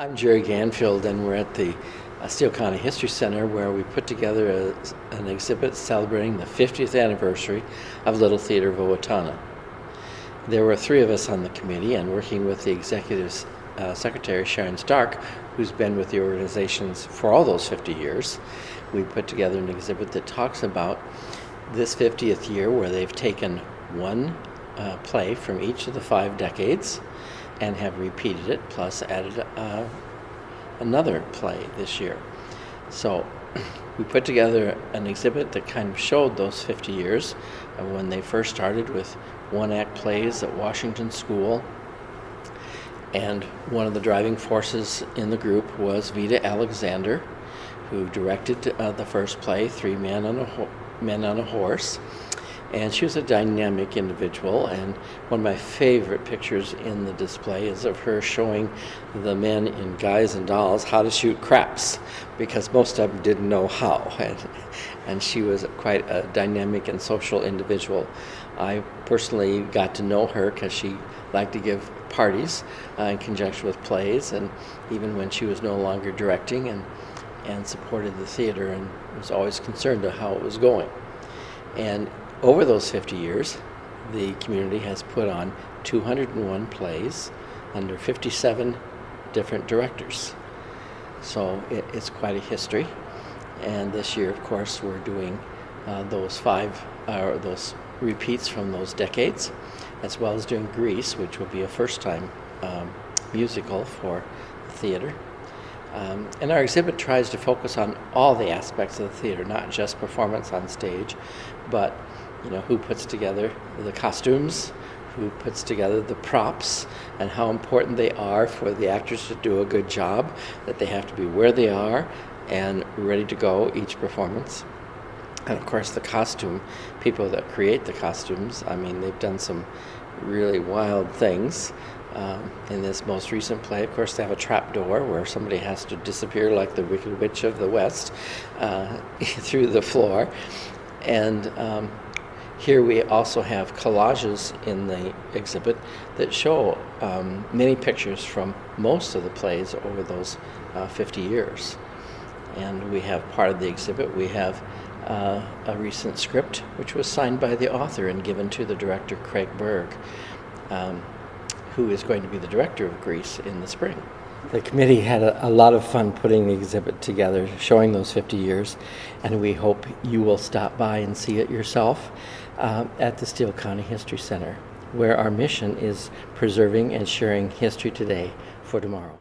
I'm Jerry Ganfield, and we're at the Steele County History Center, where we put together an exhibit celebrating the 50th anniversary of Little Theatre of Owatonna. There were three of us on the committee, and working with the executive secretary, Sharon Stark, who's been with the organizations for all those 50 years, we put together an exhibit that talks about this 50th year, where they've taken one play from each of the 5 decades and have repeated it, plus added another play this year. So we put together an exhibit that kind of showed those 50 years of when they first started with one-act plays at Washington School. And one of the driving forces in the group was Vita Alexander, who directed the first play, Three Men on a Horse. And she was a dynamic individual, and one of my favorite pictures in the display is of her showing the men in Guys and Dolls how to shoot craps, because most of them didn't know how, and she was quite a dynamic and social individual. I personally got to know her because she liked to give parties in conjunction with plays, and even when she was no longer directing, and supported the theater and was always concerned of how it was going. And over those 50 years, the community has put on 201 plays under 57 different directors. So it's quite a history. And this year, of course, we're doing those repeats from those decades, as well as doing Grease, which will be a first-time musical for the theater. And our exhibit tries to focus on all the aspects of the theater, not just performance on stage, but who puts together the costumes, who puts together the props, and how important they are for the actors to do a good job, that they have to be where they are and ready to go each performance. And of course the costume people that create the costumes, they've done some really wild things. In this most recent play, of course, they have a trap door where somebody has to disappear like the Wicked Witch of the West through the floor. And here we also have collages in the exhibit that show many pictures from most of the plays over those 50 years. And we have part of the exhibit, we have a recent script which was signed by the author and given to the director, Craig Berg, who is going to be the director of Grease in the spring. The committee had a lot of fun putting the exhibit together, showing those 50 years, and we hope you will stop by and see it yourself at the Steele County History Center, where our mission is preserving and sharing history today for tomorrow.